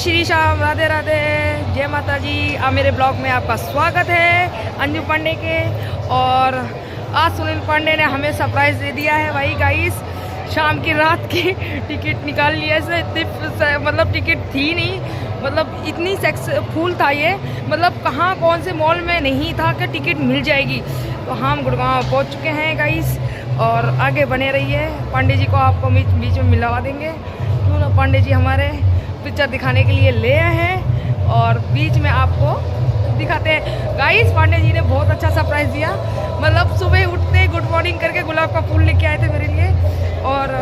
श्री श्याम, राधे राधे, जय माता जी। अब मेरे ब्लॉग में आपका स्वागत है अंजू पांडे के। और आज सुनील पांडे ने हमें सरप्राइज़ दे दिया है भाई गाइस। शाम की रात की टिकट निकाल लिया है। इतनी मतलब टिकट थी नहीं, मतलब इतनी सक्सेसफुल था ये, मतलब कहाँ कौन से मॉल में नहीं था कि टिकट मिल जाएगी। तो हम गुड़गांव पहुँच चुके हैं गाइस और आगे बने रहिए। पांडे जी को आपको बीच में मिलवा देंगे। क्यों ना पांडे जी हमारे पिक्चर दिखाने के लिए ले आए हैं और बीच में आपको दिखाते हैं गाइस। पांडे जी ने बहुत अच्छा सरप्राइज़ दिया, मतलब सुबह उठते गुड मॉर्निंग करके गुलाब का फूल लेके आए थे मेरे लिए। और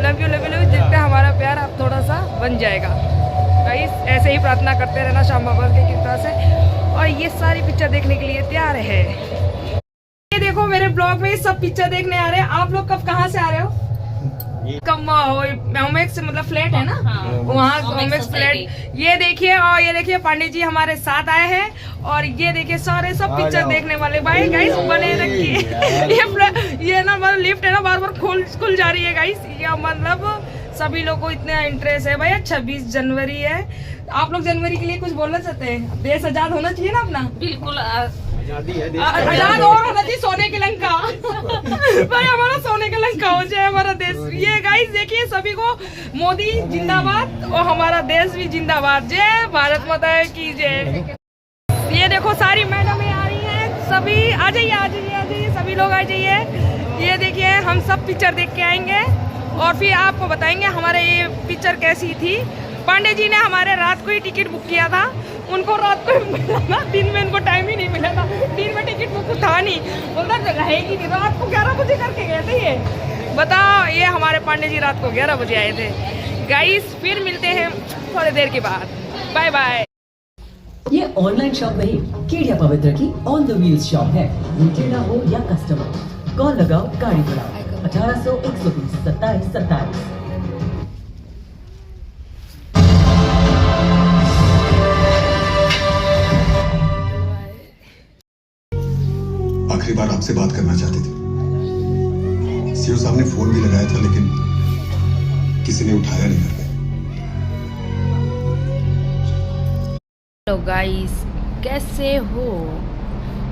लव यू जितना हमारा प्यार अब थोड़ा सा बन जाएगा गाइस। ऐसे ही प्रार्थना करते रहना श्याम बाबा की कृपा से। और ये सारी पिक्चर देखने के लिए तैयार है। ये देखो मेरे ब्लॉग में सब पिक्चर देखने आ रहे हैं। आप लोग कब कहाँ से आ रहे हो? कम होमेक्स मतलब फ्लैट है ना, वहाँ होमेक्स फ्लैट। ये देखिए, और ये देखिए पांडे जी हमारे साथ आए हैं। और ये देखिए सारे सब पिक्चर देखने वाले भाई गाइस बने रखिए। ये ना मतलब लिफ्ट है ना, बार बार खुल जा रही है गाइस। ये मतलब सभी लोगों को इतना इंटरेस्ट है भाई। 26 जनवरी है। आप लोग जनवरी के लिए कुछ बोलना चाहते हैं? देश आजाद होना चाहिए ना अपना। बिल्कुल आजाद और होना चाहिए। सोने की लंका भाई, हमारा सोने का लंका हो जाए हमारा देश। ये गाइस देखिए सभी को मोदी जिंदाबाद और हमारा देश भी जिंदाबाद। जय भारत माता की जय। ये देखो सारी मैडम आ रही हैं, सभी आ जाइए सभी लोग आ जाइए। ये देखिए हम सब पिक्चर देख के आएंगे और फिर आपको बताएंगे हमारे ये पिक्चर कैसी थी। पांडे जी ने हमारे रात को ही टिकट बुक किया था। उनको रात को मिला ना, दिन में इनको टाइम ही नहीं मिला था। दिन में टिकट बुक था नहीं, बोलता रहेगी नहीं। रात को 11 बजे करके गए थे ये। बताओ, ये हमारे पांडे जी रात को 11 बजे आए थे गाइस। फिर मिलते हैं थोड़ी देर के बाद। Bye bye. ये ऑनलाइन शॉप नहीं, केडिया पवित्र की ऑन द व्हील्स शॉप है। रिटेलर हो या कस्टमर, कॉल लगाओ, गाड़ी बुलाओ। 1800 120 27 27। आखिरी बार आपसे बात करना चाहते थे। सीओ साहब ने फोन भी लगाया था लेकिन किसी ने उठाया नहीं करके। हेलो गाइस, कैसे हो?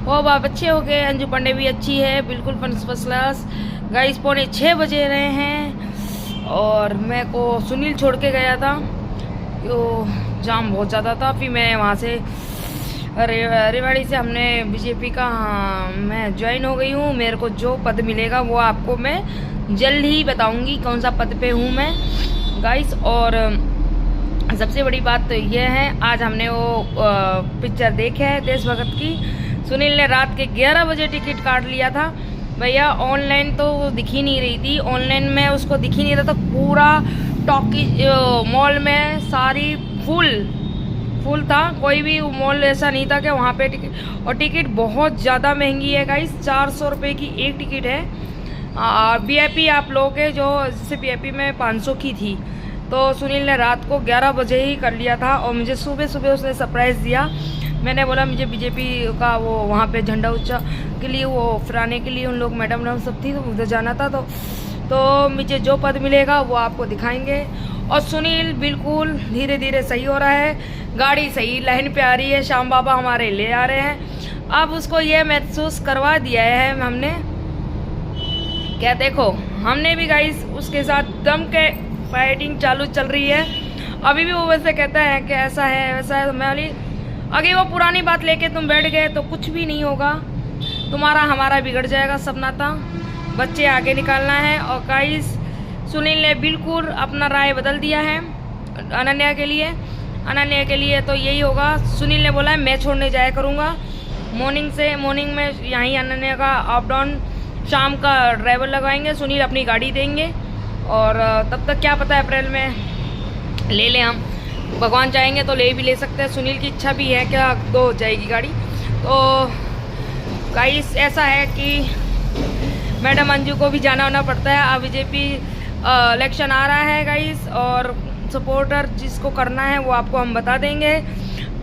ओ आप अच्छे हो गए। अंजू पांडे भी अच्छी है, बिल्कुल फर्स्ट क्लास गाइस। 5:45 बजे रहे हैं और मैं को सुनील छोड़ के गया था, तो जाम बहुत ज़्यादा था। फिर मैं वहाँ से रेवाड़ी से हमने बीजेपी का मैं ज्वाइन हो गई हूँ। मेरे को जो पद मिलेगा वो आपको मैं जल्द ही बताऊँगी कौन सा पद पे हूँ मैं गाइस। और सबसे बड़ी बात तो ये है, आज हमने वो पिक्चर देखा है देशभक्त की। सुनील ने रात के 11 बजे टिकट काट लिया था भैया। ऑनलाइन तो दिख ही नहीं रही थी, ऑनलाइन में उसको दिख ही नहीं रहा था। पूरा टॉकी मॉल में सारी फुल था, कोई भी मॉल ऐसा नहीं था कि वहाँ पे टिकट। और टिकट बहुत ज़्यादा महंगी है गाइस, 400 रुपये की एक टिकट है। VIP आप लोग के जो जैसे VIP में 500 की थी। तो सुनील ने रात को 11 बजे ही कर लिया था और मुझे सुबह उसने सरप्राइज़ दिया। मैंने बोला मुझे बीजेपी का वो वहाँ पे झंडा ऊंचा के लिए वो फहराने के लिए उन लोग मैडम सब थी, तो उधर जाना था। तो मुझे जो पद मिलेगा वो आपको दिखाएंगे। और सुनील बिल्कुल धीरे धीरे सही हो रहा है, गाड़ी सही लाइन पे आ रही है। श्याम बाबा हमारे ले आ रहे हैं। अब उसको ये महसूस करवा दिया है हमने, क्या देखो हमने भी गाइस उसके साथ दम के फाइटिंग चालू चल रही है। अभी भी वो वैसे कहता है कि ऐसा है वैसा है। तो मैं बोली अगर वो पुरानी बात लेके तुम बैठ गए तो कुछ भी नहीं होगा, तुम्हारा हमारा बिगड़ जाएगा सब नाता। बच्चे आगे निकालना है। और गाइस सुनील ने बिल्कुल अपना राय बदल दिया है अनन्या के लिए। तो यही होगा। सुनील ने बोला है मैं छोड़ने जाया करूँगा मॉर्निंग में यहीं अनन्या का अप डाउन शाम का ड्राइवर लगाएंगे, सुनील अपनी गाड़ी देंगे। और तब तक क्या पता अप्रैल में ले लें हम, भगवान चाहेंगे तो ले भी ले सकते हैं। सुनील की इच्छा भी है क्या 2 हो जाएगी गाड़ी। तो गाइस ऐसा है कि मैडम अंजू को भी जाना होना पड़ता है। अब बीजेपी इलेक्शन आ रहा है गाइस, और सपोर्टर जिसको करना है वो आपको हम बता देंगे।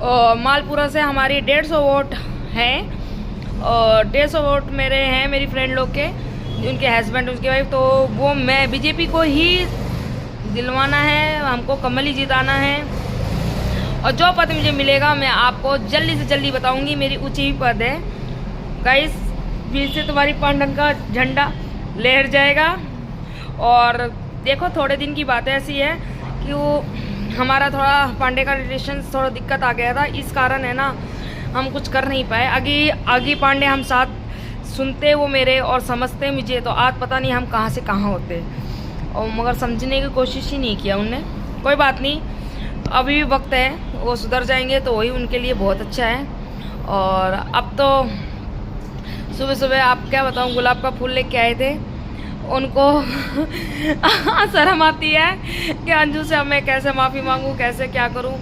और मालपुरा से हमारी 150 वोट हैं और 150 वोट मेरे हैं मेरी फ्रेंड लोग के, उनके हस्बैंड उनके वाइफ। तो वो मैं बीजेपी को ही दिलवाना है, हमको कमल ही जिताना है। और जो पद मुझे मिलेगा मैं आपको जल्दी से जल्दी बताऊंगी। मेरी ऊंची पद है गाइस, फिर से तुम्हारी पांडन का झंडा लहर जाएगा। और देखो थोड़े दिन की बात ऐसी है कि वो हमारा थोड़ा पांडे का रिलेशन थोड़ा दिक्कत आ गया था, इस कारण है ना हम कुछ कर नहीं पाए। आगे पांडे हम साथ सुनते वो मेरे और समझते मुझे, तो आज पता नहीं हम कहाँ से कहाँ होते, और मगर समझने की कोशिश ही नहीं किया उनने। कोई बात नहीं, अभी भी वक्त है, वो सुधर जाएंगे तो वही उनके लिए बहुत अच्छा है। और अब तो सुबह सुबह आप क्या बताऊँ, गुलाब का फूल लेके आए थे, उनको शर्म आती है कि अंजू से अब मैं कैसे माफ़ी मांगूँ, कैसे क्या करूँ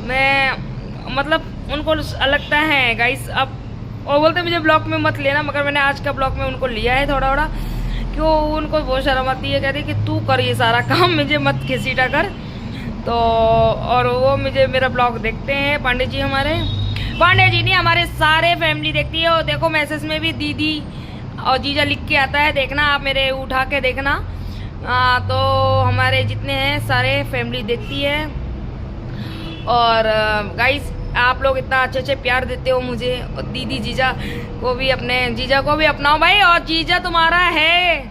मैं, मतलब उनको लगता है गाइस अब, और बोलते मुझे ब्लॉग में मत लेना, मगर मैंने आज का ब्लॉग में उनको लिया है थोड़ा थोड़ा, क्यों उनको बहुत शर्म आती है, कहती कि तू कर ये सारा काम, मुझे मत घसीटा कर। तो और वो मुझे मेरा ब्लॉग देखते हैं पांडे जी, हमारे पांडे जी नहीं हमारे सारे फैमिली देखती है। और देखो मैसेज में भी दीदी और जीजा लिख के आता है, देखना आप मेरे उठा के देखना। तो हमारे जितने हैं सारे फैमिली देखती है। और गाइस आप लोग इतना अच्छे अच्छे प्यार देते हो मुझे, और दीदी जीजा को भी, अपने जीजा को भी अपनाओ भाई। और जीजा तुम्हारा है,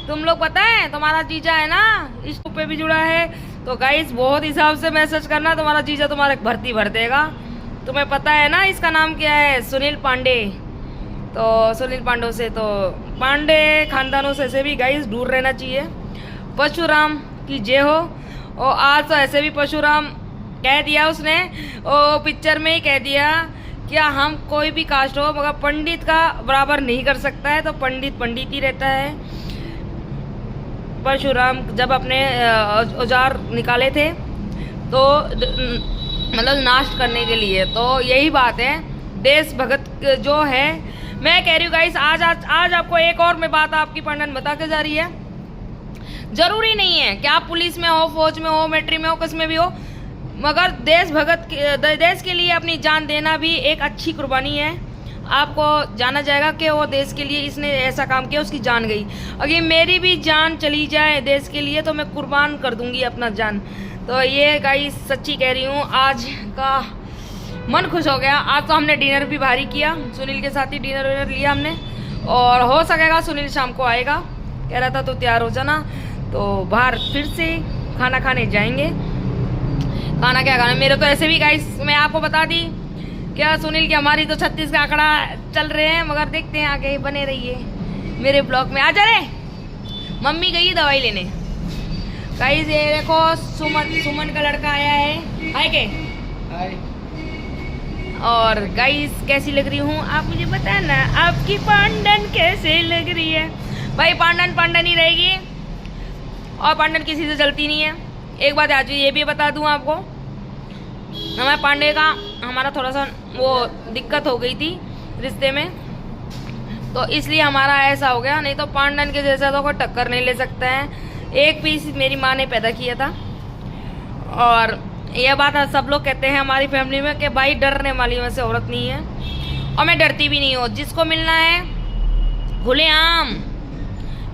तुम लोग पता है तुम्हारा जीजा है ना, इस पे भी जुड़ा है। तो गाइस बहुत हिसाब से मैसेज करना, तुम्हारा जीजा तुम्हारे भर्ती भर देगा। तुम्हें पता है ना इसका नाम क्या है, सुनील पांडे। तो सुनील पांडे से, तो पांडे खानदानों से ऐसे भी गाइस दूर रहना चाहिए। परशुराम की जय हो। और आज तो ऐसे भी परशुराम कह दिया उसने, वो पिक्चर में ही कह दिया क्या हम कोई भी कास्ट हो मगर पंडित का बराबर नहीं कर सकता है, तो पंडित पंडित ही रहता है। परशुराम जब अपने औजार निकाले थे तो मतलब नाश करने के लिए, तो यही बात है, देश भगत जो है। मैं कह रही हूँ गाइस, आज आपको एक और मैं बात आपकी पंडन बता के जा रही है। जरूरी नहीं है कि आप पुलिस में हो, फौज में हो, मिलिट्री में हो, किस में भी हो, मगर देश के लिए अपनी जान देना भी एक अच्छी कुर्बानी है। आपको जाना जाएगा कि वो देश के लिए इसने ऐसा काम किया, उसकी जान गई। अगर मेरी भी जान चली जाए देश के लिए तो मैं कुर्बान कर दूंगी अपना जान। तो ये गाइस सच्ची कह रही हूँ, आज का मन खुश हो गया। आज तो हमने डिनर भी भारी किया, सुनील के साथ ही डिनर विनर लिया हमने। और हो सकेगा सुनील शाम को आएगा, कह रहा था तो तैयार हो जाना, तो बाहर फिर से खाना खाने जाएंगे। खाना क्या खाना, मेरे तो ऐसे भी गाइस मैं आपको बता दी क्या, सुनील की हमारी तो 36 का आंकड़ा चल रहे हैं, मगर देखते हैं आगे, बने रहिए मेरे ब्लॉग में। आ जा रे, मम्मी गई दवाई लेने। गाइस ये देखो सुमन का लड़का आया है, हाय के हाय। और गाइस कैसी लग रही हूँ आप मुझे बताना, आपकी पांडन कैसे लग रही है। भाई पांडन पांडन ही रहेगी, और पांडन किसी से जलती नहीं है। एक बात आज ये भी बता दूं आपको, हमारे पांडे का हमारा थोड़ा सा वो दिक्कत हो गई थी रिश्ते में, तो इसलिए हमारा ऐसा हो गया। नहीं तो पांडन के जैसा तो कोई टक्कर नहीं ले सकता है। एक पीस मेरी माँ ने पैदा किया था। और यह बात सब लोग कहते हैं हमारी फैमिली में कि भाई डरने वाली में से औरत नहीं है, और मैं डरती भी नहीं हूँ। जिसको मिलना है खुलेआम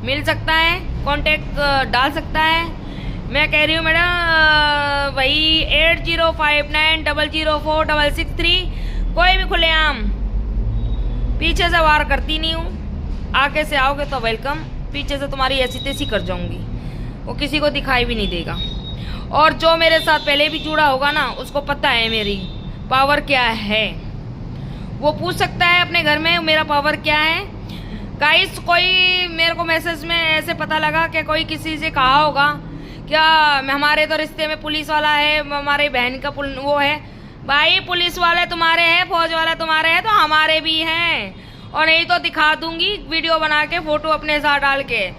मिल सकता है, कांटेक्ट डाल सकता है। मैं कह रही हूँ मैडम भाई 8059004663 कोई भी खुलेआम, पीछे से वार करती नहीं हूँ। आगे से आओगे तो वेलकम, पीछे से तुम्हारी ऐसी तैसी कर जाऊंगी, वो किसी को दिखाई भी नहीं देगा। और जो मेरे साथ पहले भी जुड़ा होगा ना, उसको पता है मेरी पावर क्या है, वो पूछ सकता है अपने घर में मेरा पावर क्या है। गाइस कोई मेरे को मैसेज में ऐसे पता लगा कि कोई किसी से कहा होगा क्या हमारे तो रिश्ते में पुलिस वाला है, हमारे बहन का वो है। भाई पुलिस वाले तुम्हारे हैं, फौज वाले तुम्हारे हैं, तो हमारे भी हैं। और नहीं तो दिखा दूंगी वीडियो बना के, फोटो अपने साथ डाल के।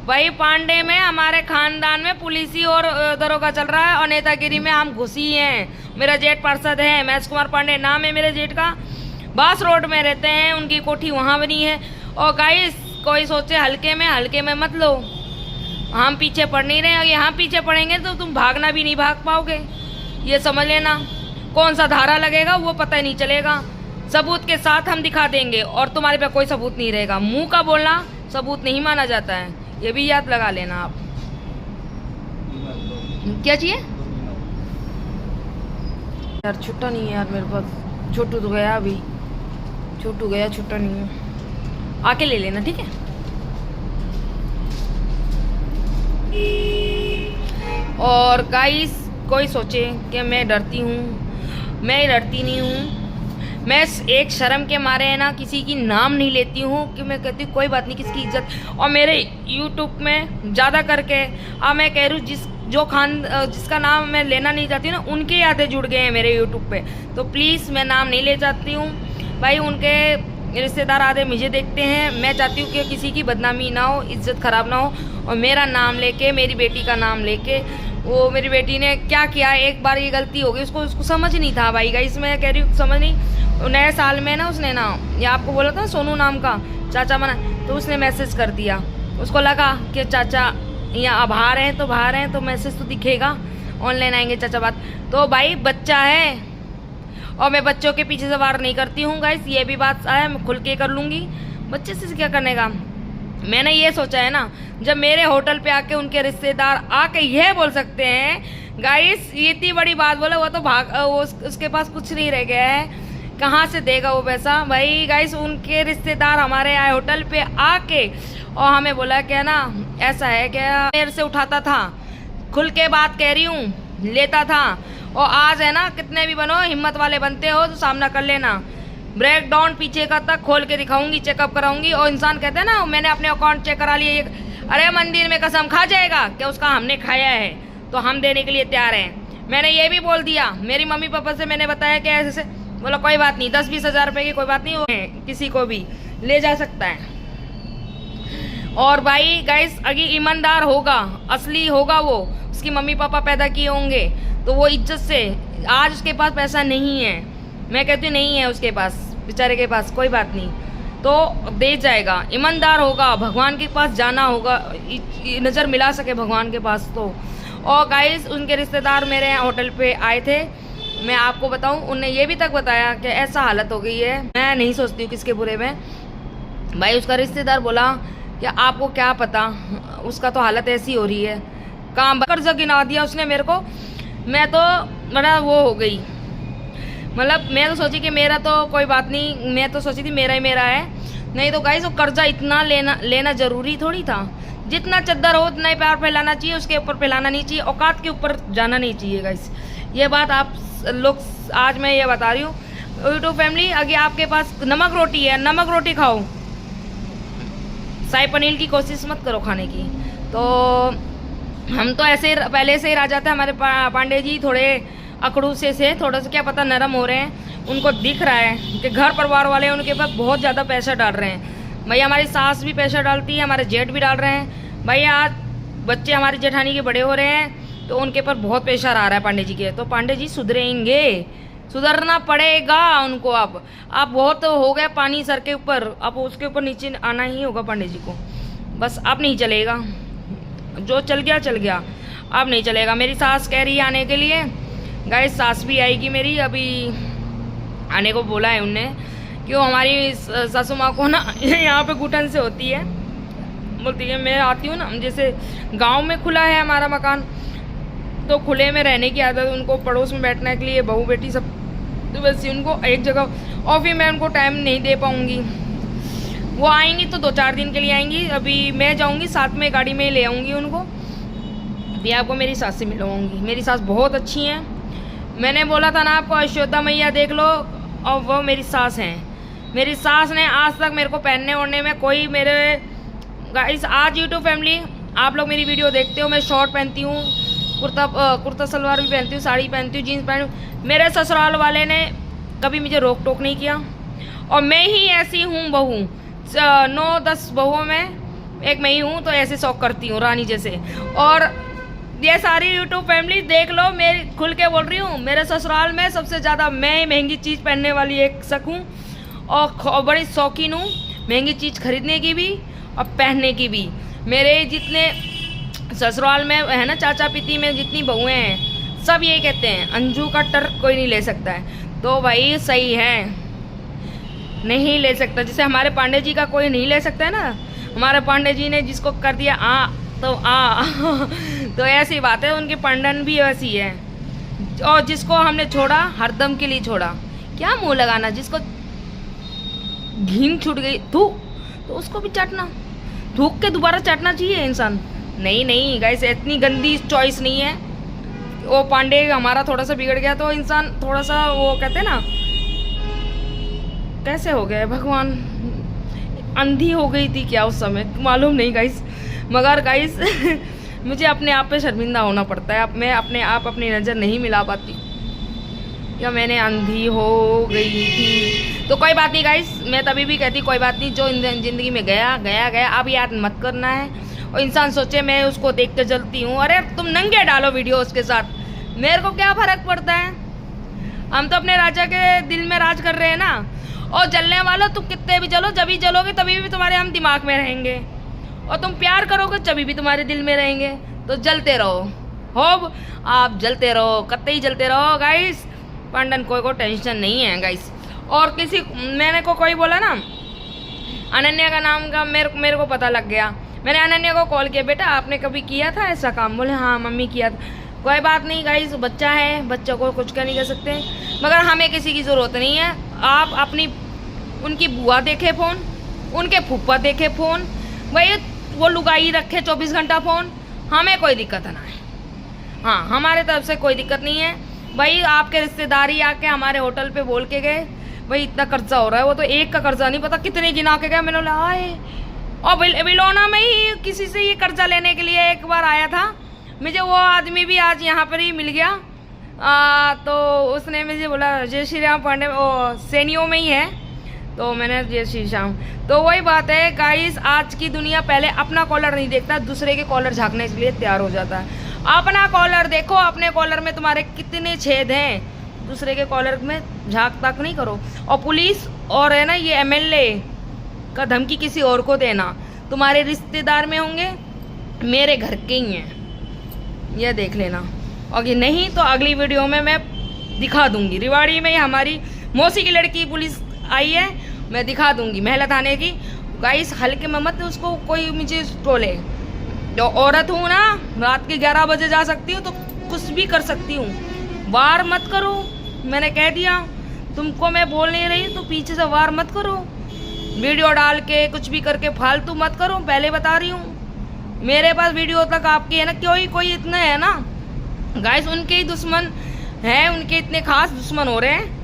भाई पांडे में हमारे खानदान में पुलिसी और दरोगा चल रहा है, और नेतागिरी में हम घुसी हैं। मेरा जेठ पार्षद है, महेश कुमार पांडे नाम है मेरे जेठ का, बास रोड में रहते हैं, उनकी कोठी वहाँ बनी है। और गाइस कोई सोचे हल्के में मत लो, हम पीछे पड़ नहीं रहे हैं। यहाँ पीछे पड़ेंगे तो तुम भागना भी नहीं भाग पाओगे, ये समझ लेना। कौन सा धारा लगेगा वो पता ही नहीं चलेगा। सबूत के साथ हम दिखा देंगे, और तुम्हारे पे कोई सबूत नहीं रहेगा। मुंह का बोलना सबूत नहीं माना जाता है, ये भी याद लगा लेना आप। क्या चाहिए यार? छुट्टा नहीं है यार मेरे पास। छोटू तो गया अभी, छोटू गया, छुट्टा नहीं है। आके ले लेना, ठीक है? और गाइस, कोई सोचे कि मैं डरती हूँ, मैं डरती नहीं हूँ। मैं एक शर्म के मारे है ना किसी की नाम नहीं लेती हूँ, कि मैं कहती हूँ कोई बात नहीं, किसकी इज्जत। और मेरे यूट्यूब में ज़्यादा करके अब मैं कह रही हूँ जिसका नाम मैं लेना नहीं चाहती ना, उनके यादें जुड़ गए हैं मेरे यूट्यूब पे। तो प्लीज़ मैं नाम नहीं ले चाहती हूँ भाई। उनके रिश्तेदार आधे मुझे देखते हैं। मैं चाहती हूँ कि किसी की बदनामी ना हो, इज्जत ख़राब ना हो। और मेरा नाम लेके, मेरी बेटी का नाम लेके, वो मेरी बेटी ने क्या किया, एक बार ये गलती हो गई, उसको समझ नहीं था भाई। गाइस मैं कह रही हूँ समझ नहीं। नए साल में ना उसने ना, ये आपको बोला था सोनू नाम का चाचा बना, तो उसने मैसेज कर दिया। उसको लगा कि चाचा यहाँ बाहर हैं, तो बाहर हैं तो मैसेज तो दिखेगा, ऑनलाइन आएंगे चाचा बात। तो भाई बच्चा है और मैं बच्चों के पीछे से वार नहीं करती हूँ गाइस, ये भी बात है, मैं खुल के कर लूँगी। बच्चे से क्या करने का। मैंने ये सोचा है ना, जब मेरे होटल पे आके उनके रिश्तेदार आके यह बोल सकते हैं गाइस, ये इतनी बड़ी बात बोला, वो तो उसके पास कुछ नहीं रह गया है, कहाँ से देगा वो पैसा भाई। गाइस उनके रिश्तेदार हमारे आए होटल पे आके और हमें बोला क्या ना, ऐसा है क्या, मेरे से उठाता था, खुल के बात कह रही हूँ, लेता था। और आज है ना, कितने भी बनो, हिम्मत वाले बनते हो तो सामना कर लेना। ब्रेक डाउन पीछे का तक खोल के दिखाऊंगी, चेकअप कराऊंगी। और इंसान कहते हैं ना, मैंने अपने अकाउंट चेक करा लिए, अरे मंदिर में कसम खा जाएगा क्या उसका, हमने खाया है तो हम देने के लिए तैयार हैं। मैंने ये भी बोल दिया, मेरी मम्मी पापा से मैंने बताया कि ऐसे, बोला कोई बात नहीं, 10-20 हज़ार रुपये की कोई बात नहीं, वो किसी को भी ले जा सकता है। और भाई गाइस, अगर ईमानदार होगा, असली होगा, वो उसकी मम्मी पापा पैदा किए होंगे, तो वो इज्जत से, आज उसके पास पैसा नहीं है, मैं कहती हूँ नहीं है उसके पास, बेचारे के पास, कोई बात नहीं, तो दे जाएगा। ईमानदार होगा, भगवान के पास जाना होगा, नज़र मिला सके भगवान के पास तो। और गाइस उनके रिश्तेदार मेरे यहाँ होटल पे आए थे, मैं आपको बताऊं, उन्हें ये भी तक बताया कि ऐसा हालत हो गई है। मैं नहीं सोचती हूँ किसके बुरे में भाई। उसका रिश्तेदार बोला कि आपको क्या पता, उसका तो हालत ऐसी हो रही है, काम कर्जा गिना दिया उसने मेरे को। मैं तो बड़ा वो हो गई, मतलब मैं तो सोची कि मेरा तो कोई बात नहीं, मैं तो सोची थी मेरा ही मेरा है, नहीं तो गाइस वो कर्जा इतना लेना जरूरी थोड़ी था। जितना चद्दर हो उतना ही प्यार फैलाना चाहिए, उसके ऊपर फैलाना नहीं चाहिए, औकात के ऊपर जाना नहीं चाहिए गाइस। ये बात आप लोग, आज मैं ये बता रही हूँ यूट्यूब फैमिली, अगर आपके पास नमक रोटी है, नमक रोटी खाओ, शाही पनीर की कोशिश मत करो खाने की। तो हम तो ऐसे पहले से ही राजा थे, हमारे पांडे जी थोड़े अकड़ू से थोड़ा सा क्या पता नरम हो रहे हैं, उनको दिख रहा है कि घर परिवार वाले उनके पास बहुत ज़्यादा पैसा डाल रहे हैं। भैया हमारी सास भी पैसा डालती है, हमारे जेठ भी डाल रहे हैं। भैया आज बच्चे हमारी जेठानी के बड़े हो रहे हैं, तो उनके पर बहुत प्रेशर आ रहा है पांडे जी के। तो पांडे जी सुधरेंगे, सुधरना पड़ेगा उनको। अब बहुत हो गया पानी सर के ऊपर, अब उसके ऊपर नीचे आना ही होगा पांडे जी को। बस अब नहीं चलेगा, जो चल गया चल गया, अब नहीं चलेगा। मेरी सास कह रही है आने के लिए, गाइस सास भी आएगी मेरी, अभी आने को बोला है उनने। क्यों, हमारी सासू माँ को ना यहाँ पे घुटन से होती है, बोलती है मैं आती हूँ ना, जैसे गांव में खुला है हमारा मकान, तो खुले में रहने की आदत, उनको पड़ोस में बैठने के लिए बहू बेटी सब, तो वैसे उनको एक जगह, और फिर मैं उनको टाइम नहीं दे पाऊँगी। वो आएंगी तो 2-4 दिन के लिए आएंगी, अभी मैं जाऊँगी साथ में गाड़ी में ले आऊँगी उनको। अभी आपको मेरी सास से मिलवाऊँगी, मेरी सास बहुत अच्छी हैं। मैंने बोला था ना आपको, अश्वत्था मैया देख लो, और वो मेरी सास हैं। मेरी सास ने आज तक मेरे को पहनने ओढ़ने में कोई, मेरे गाइस आज यूट्यूब फैमिली आप लोग मेरी वीडियो देखते हो, मैं शॉर्ट पहनती हूँ, कुर्ता सलवार भी पहनती हूँ, साड़ी पहनती हूँ, जीन्स पहनती। मेरे ससुराल वाले ने कभी मुझे रोक टोक नहीं किया, और मैं ही ऐसी हूँ बहू, 9-10 बहुओं में एक मैं ही हूँ, तो ऐसे शौक करती हूँ रानी जैसे। और ये सारी यूट्यूब फैमिली देख लो, मेरी खुल के बोल रही हूँ, मेरे ससुराल में सबसे ज़्यादा मैं महंगी चीज़ पहनने वाली एक शक हूँ, और बड़ी शौकीन हूँ महंगी चीज़ खरीदने की भी और पहनने की भी। मेरे जितने ससुराल में है ना, चाचा पीती में जितनी बहुएं हैं, सब यही कहते हैं अंजू का टर कोई नहीं ले सकता है। तो भाई सही है, नहीं ले सकता। जैसे हमारे पांडे जी का कोई नहीं ले सकता है ना, हमारे पांडे जी ने जिसको कर दिया तो तो ऐसी बात है, उनकी पंडन भी ऐसी है। और जिसको हमने छोड़ा हरदम के लिए छोड़ा, क्या मुंह लगाना, जिसको घिन छूट गई थूक तो उसको भी चाटना, थूक के दोबारा चाटना चाहिए इंसान। नहीं नहीं गाइस, इतनी गंदी चॉइस नहीं है। वो पांडे हमारा थोड़ा सा बिगड़ गया तो इंसान थोड़ा सा वो कहते ना कैसे हो गए भगवान, अंधी हो गई थी क्या उस समय मालूम नहीं गाइस। मगर गाइस मुझे अपने आप पे शर्मिंदा होना पड़ता है। अब मैं अपने आप अपनी नज़र नहीं मिला पाती या मैंने अंधी हो गई थी। तो कोई बात नहीं गाइस, मैं तभी भी कहती कोई बात नहीं, जो ज़िंदगी में गया गया गया, अब याद मत करना है। और इंसान सोचे मैं उसको देख के जलती हूँ, अरे तुम नंगे डालो वीडियो उसके साथ, मेरे को क्या फ़र्क पड़ता है। हम तो अपने राजा के दिल में राज कर रहे हैं ना। और जलने वालों तुम कितने भी जलो, जब भी जलोगे तभी भी तुम्हारे हम दिमाग में रहेंगे, और तुम प्यार करोगे तभी भी तुम्हारे दिल में रहेंगे। तो जलते रहो, हो आप जलते रहो, कतई जलते रहो गाइस। पंडन को टेंशन नहीं है गाइस। और किसी मैंने को कोई बोला ना अनन्या का नाम का, मेरे को पता लग गया। मैंने अनन्या को कॉल किया, बेटा आपने कभी किया था ऐसा काम? बोले हाँ मम्मी किया था। कोई बात नहीं गाइस, बच्चा है, बच्चों को कुछ क्या नहीं कर सकते। मगर हमें किसी की ज़रूरत नहीं है। आप अपनी उनकी बुआ देखे फ़ोन, उनके फूफा देखे फ़ोन, भाई वो लुगाई रखे 24 घंटा फ़ोन, हमें कोई दिक्कत ना है। हाँ हमारे तरफ से कोई दिक्कत नहीं है भाई। आपके रिश्तेदारी आके हमारे होटल पे बोल के गए भाई इतना कर्जा हो रहा है, वो तो एक का कर्जा नहीं पता कितने गिना के गए। मैंने बोला आए, और बिलोना में ही किसी से ये कर्जा लेने के लिए एक बार आया था। मुझे वो आदमी भी आज यहाँ पर ही मिल गया। तो उसने मुझे बोला जय श्री राम पांडे, वो सैनियों में ही है। तो मैंने जय श्री राम। तो वही बात है गाइस, आज की दुनिया पहले अपना कॉलर नहीं देखता, दूसरे के कॉलर झाँकने के लिए तैयार हो जाता है। अपना कॉलर देखो, अपने कॉलर में तुम्हारे कितने छेद हैं, दूसरे के कॉलर में झाँक तक नहीं करो। और पुलिस और है ना ये एमएलए का धमकी किसी और को देना, तुम्हारे रिश्तेदार में होंगे, मेरे घर के ही हैं, यह देख लेना। और ये नहीं तो अगली वीडियो में मैं दिखा दूंगी। रिवाड़ी में हमारी मौसी की लड़की पुलिस आई है, मैं दिखा दूंगी महिला थाने की। गाइस हल्के में मत उसको कोई मुझे टोले, जो औरत हूँ ना, रात के 11 बजे जा सकती हूँ तो कुछ भी कर सकती हूँ। वार मत करो, मैंने कह दिया तुमको, मैं बोल नहीं रही तो पीछे से वार मत करो, वीडियो डाल के कुछ भी करके फालतू मत करो, पहले बता रही हूँ। मेरे पास वीडियो तक आपकी है ना, कोई इतने है ना गाइस, उनके ही दुश्मन हैं, उनके इतने खास दुश्मन हो रहे हैं,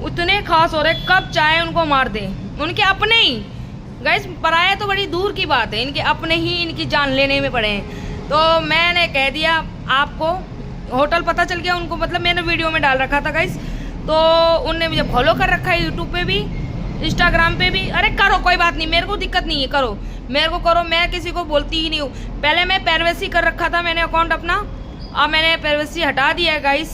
उतने खास हो रहे हैं, कब चाहे उनको मार दे, उनके अपने ही गाइस। पराया तो बड़ी दूर की बात है, इनके अपने ही इनकी जान लेने में पड़े हैं। तो मैंने कह दिया आपको, होटल पता चल गया उनको, मतलब मैंने वीडियो में डाल रखा था गाइस। तो उनने मुझे फॉलो कर रखा है यूट्यूब पे भी, इंस्टाग्राम पे भी। अरे करो, कोई बात नहीं, मेरे को दिक्कत नहीं है, करो, मेरे को करो, मैं किसी को बोलती ही नहीं हूँ। पहले मैं प्राइवेसी कर रखा था मैंने अकाउंट अपना, अब मैंने प्राइवेसी हटा दिया है गाइस,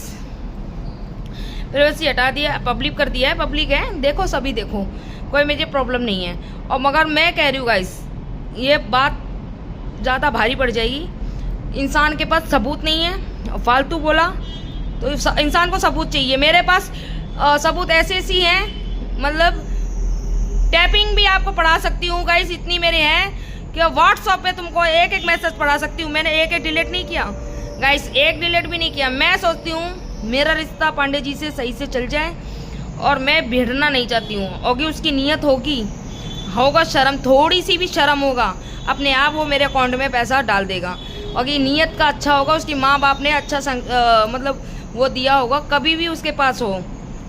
प्राइवेसी हटा दिया, पब्लिक कर दिया है, पब्लिक है, देखो सभी देखो, कोई मुझे प्रॉब्लम नहीं है। और मगर मैं कह रही हूँ गाइस, ये बात ज़्यादा भारी पड़ जाएगी। इंसान के पास सबूत नहीं है, फालतू बोला तो इंसान को सबूत चाहिए। मेरे पास सबूत ऐसे ऐसी हैं, मतलब टैपिंग भी आपको पढ़ा सकती हूँ गाइस, इतनी मेरे हैं कि व्हाट्सएप पे तुमको एक एक मैसेज पढ़ा सकती हूँ। मैंने एक डिलीट नहीं किया गाइस, एक डिलीट भी नहीं किया। मैं सोचती हूँ मेरा रिश्ता पांडे जी से सही से चल जाए, और मैं भिड़ना नहीं चाहती हूँ। और उसकी नीयत होगा शर्म, थोड़ी सी भी शर्म होगा, अपने आप वो मेरे अकाउंट में पैसा डाल देगा। और ये नीयत का अच्छा होगा, उसकी माँ बाप ने अच्छा मतलब वो दिया होगा, कभी भी उसके पास हो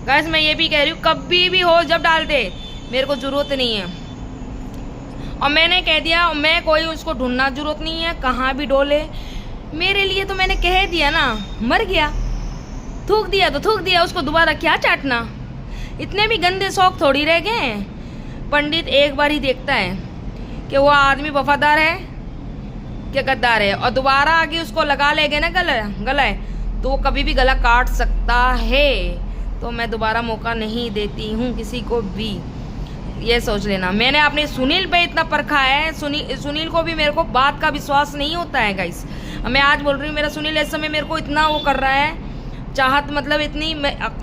गाइस। मैं ये भी कह रही हूँ कभी भी हो, जब डाल दे, मेरे को ज़रूरत नहीं है। और मैंने कह दिया, मैं कोई उसको ढूंढना ज़रूरत नहीं है, कहाँ भी डोले मेरे लिए। तो मैंने कह दिया ना, मर गया, थूक दिया तो थूक दिया, उसको दोबारा क्या चाटना। इतने भी गंदे शौक थोड़ी रह गए हैं। पंडित एक बार ही देखता है कि वो आदमी वफादार है कि गद्दार है, और दोबारा आगे उसको लगा लेंगे ना गला तो वो कभी भी गला काट सकता है। तो मैं दोबारा मौका नहीं देती हूँ किसी को भी, ये सोच लेना। मैंने अपने सुनील पे इतना परखा है, सुनील को भी मेरे को बात का विश्वास नहीं होता है गाइस। मैं आज बोल रही हूँ, मेरा सुनील इस समय मेरे को इतना वो कर रहा है, चाहत मतलब इतनी,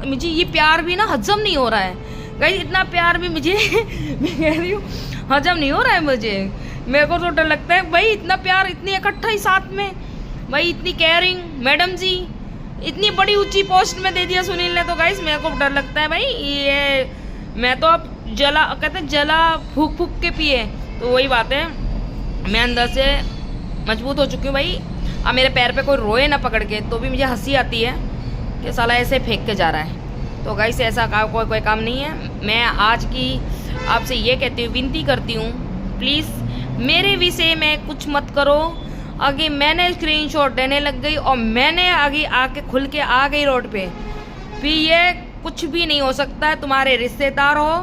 मुझे ये प्यार भी ना हजम नहीं हो रहा है गाइस, इतना प्यार भी मुझे मैं कह रही हूँ हजम नहीं हो रहा है मुझे। मेरे को तो डर लगता है भाई, इतना प्यार इतनी इकट्ठा ही साथ में, भाई इतनी केयरिंग मैडम जी, इतनी बड़ी ऊंची पोस्ट में दे दिया सुनील ने, तो गाइस मेरे को डर लगता है भाई। ये मैं तो अब जला फूक फूक के पिए, तो वही बात है, मैं अंदर से मजबूत हो चुकी हूँ भाई। अब मेरे पैर पे कोई रोए ना पकड़ के, तो भी मुझे हंसी आती है कि साला ऐसे फेंक के जा रहा है। तो गाइस ऐसा कोई काम नहीं है। मैं आज की आपसे ये कहती हूँ, विनती करती हूँ, प्लीज़ मेरे विषय में कुछ मत करो। आगे मैंने स्क्रीनशॉट देने लग गई और मैंने आगे आके खुल के आ गई रोड पे, फिर ये कुछ भी नहीं हो सकता है। तुम्हारे रिश्तेदार हो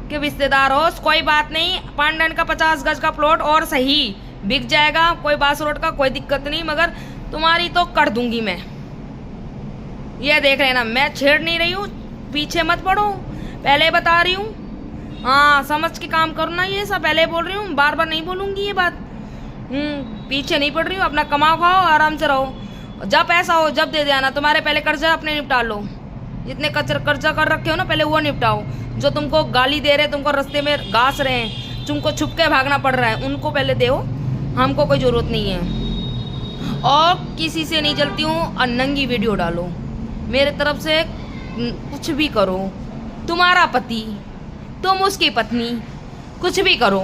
कि रिश्तेदार हो, कोई बात नहीं, पांडन का 50 गज का प्लॉट और सही बिक जाएगा, कोई बास रोड का कोई दिक्कत नहीं, मगर तुम्हारी तो कर दूंगी मैं। ये देख लेना, मैं छेड़ नहीं रही हूँ, पीछे मत पड़ो, पहले बता रही हूँ। हाँ समझ के काम करना, ये सब पहले बोल रही हूँ, बार बार नहीं बोलूँगी ये बात। पीछे नहीं पड़ रही हूँ, अपना कमाओ खाओ आराम से रहो, जब पैसा हो जब दे देना। तुम्हारे पहले कर्जा अपने निपटा लो, जितने कर्जा कर रखे हो ना पहले वो निपटाओ। जो तुमको गाली दे रहे, तुमको रास्ते में घास रहे हैं, तुमको छुप के भागना पड़ रहा है, उनको पहले दो, हमको कोई ज़रूरत नहीं है। और किसी से नहीं जलती हूँ, और नंगी वीडियो डालो, मेरे तरफ से कुछ भी करो, तुम्हारा पति, तुम उसकी पत्नी, कुछ भी करो,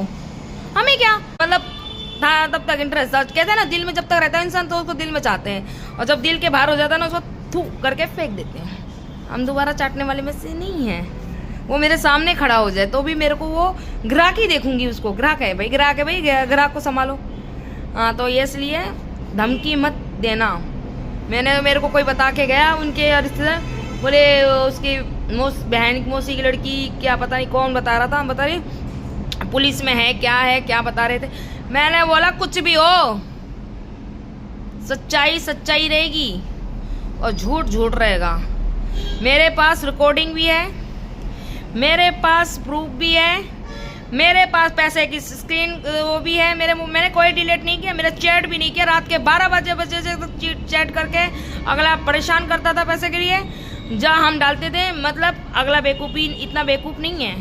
हमें क्या मतलब था तब तक इंटरेस्ट। कहते हैं ना, दिल में जब तक रहता है इंसान तो उसको दिल में चाहते हैं, और जब दिल के बाहर हो जाता है ना उसको थू करके फेंक देते हैं। हम दोबारा चाटने वाले में से नहीं है। वो मेरे सामने खड़ा हो जाए तो भी मेरे को वो ग्राहक ही देखूंगी उसको, ग्राहक है भाई, ग्राहक है भाई, ग्राहक को संभालो। हाँ तो ये इसलिए धमकी मत देना। मेरे को कोई बता के गया, उनके रिश्तेदार बोले उसकी बहन की मौसी की लड़की, क्या पता नहीं कौन बता रहा था, बता रही पुलिस में है क्या बता रहे थे। मैंने बोला कुछ भी हो, सच्चाई सच्चाई रहेगी और झूठ झूठ रहेगा। मेरे पास रिकॉर्डिंग भी है, मेरे पास प्रूफ भी है, मेरे पास पैसे की स्क्रीन वो भी है। मैंने कोई डिलीट नहीं किया, मेरा चैट भी नहीं किया। रात के 12 बजे से चैट करके अगला परेशान करता था पैसे के लिए, जहाँ हम डालते थे। मतलब अगला बेवकूफ़ी इतना बेवकूफ़ नहीं है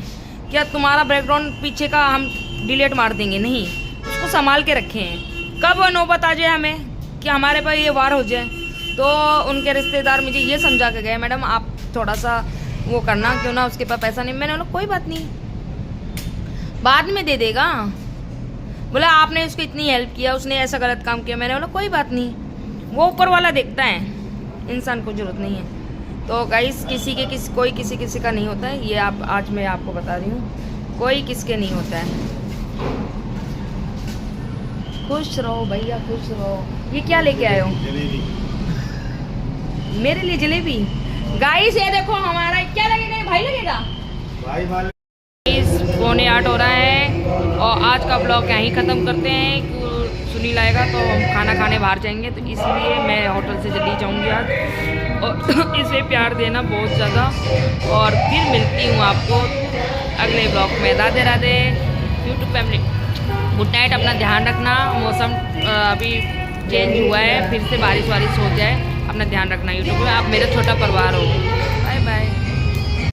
क्या तुम्हारा बैकग्राउंड पीछे का हम डिलीट मार देंगे, नहीं, उसको संभाल के रखे हैं। कब नौबत आ जाए हमें कि हमारे पर ये वार हो जाए। तो उनके रिश्तेदार मुझे ये समझा के गए, मैडम आप थोड़ा सा वो करना, क्यों ना उसके पास पैसा नहीं। मैंने बोला कोई बात नहीं, बाद में दे देगा। बोला आपने उसको इतनी हेल्प किया, उसने ऐसा गलत काम किया। मैंने बोला कोई बात नहीं, वो ऊपर वाला देखता है, इंसान को जरूरत नहीं है। तो गाइस कोई किसी का नहीं होता है, ये आज मैं आपको बता रही हूँ, कोई किसके नहीं होता है। खुश रहो भैया, खुश रहो। ये क्या लेके आए हो? मेरे लिए जलेबी। गाइस ये देखो हमारा क्या लगेगा, भाई लगेगा भाई। 7:45 हो रहा है और आज का ब्लॉग यहीं ख़त्म करते हैं। सुनील आएगा तो हम खाना खाने बाहर जाएंगे, तो इसलिए मैं होटल से जल्दी जाऊंगी आज। और इसे प्यार देना बहुत ज़्यादा, और फिर मिलती हूँ आपको अगले ब्लॉग में। Radhe Radhe YouTube family, good night. अपना ध्यान रखना, मौसम अभी चेंज हुआ है, फिर से बारिश वारिश हो जाए, अपना ध्यान रखना। यूट्यूब में आप मेरा छोटा परिवार हो।